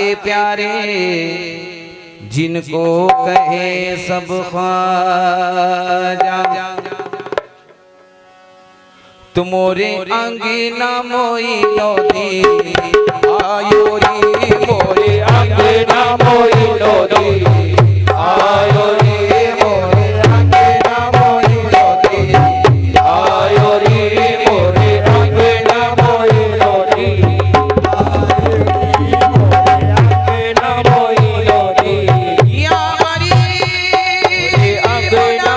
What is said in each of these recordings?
के प्यारे जिनको कहे सब ख्वाजा, तुमोरे अंगना मोई लोदी आयो रे, मोरे अंगना मोई लोदी आयो रे, मोरे अंगना मोई लोदी आयो रे, मोरे अंगना मोई लोदी अंगना मोई लोदी या हरी अंगना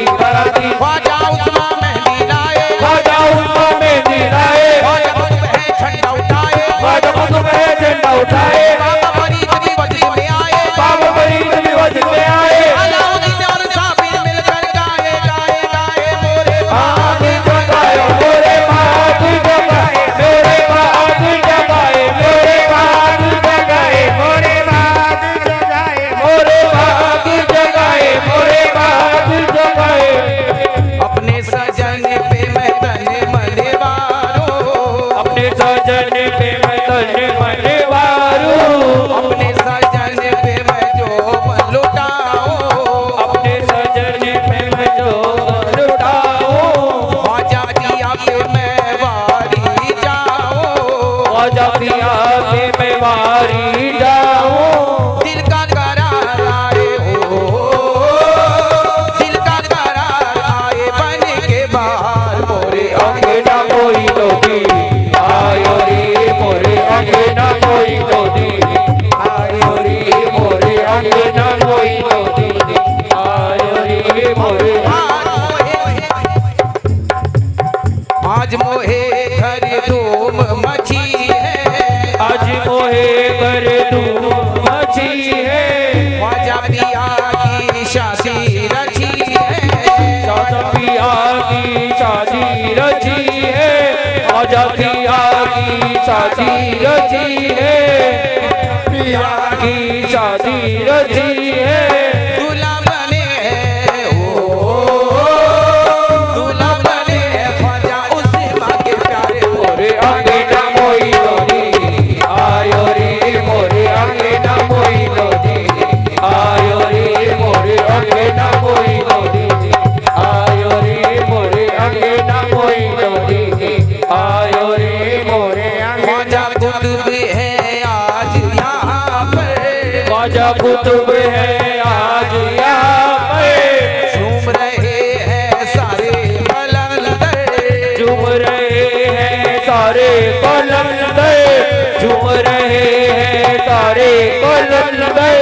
मोरे ख्वाजा मोरे भाग जगाए मोरे भाग सजन पे मैं तन मन वारूं, अपने सजन पे मैं जो लुटाऊं, अपने सजन पे मैं जो लुटाऊं, ख्वाजा पिया पे मैं वारी जाऊं, ख्वाजा पिया पे मैं वारी जाऊं, दिल का करार आए हो, दिल का करार आए बन के बाहर मोरे अंगना कोई लोधी आयो रे मोरे अंगना कोई लोधी आयो रे मोरे अंगना कोई लोधी आयो रे मोरे। आज मोहे घर धूम मची है, आज मोहे घर धूम मची है, ख्वाजा पिया की शादी रची है, ख्वाजा पिया की शादी रची है, ख्वाजा पिया की शादी रची है, पिया की शादी रची है। दूल्हा बने हैं ओ, दूल्हा बने हैं ख्वाजा उसे माँ के प्यारे मोरे अंगना मोई लोधी आयो रे मोरे अंगना मोई लोधी आयो रे मोरे अंगना मोई लोधी आयो रे मोरे अंगना मोई लोधी आयो रे मोरे ख्वाजा कुतुब है आज यहाँ पर, ख्वाजा कुतुब है आज यहाँ पे, झूम रहे हैं सारे कलंदर, झूम रहे हैं सारे कलंदर, झूम रहे हैं सारे कलंदर।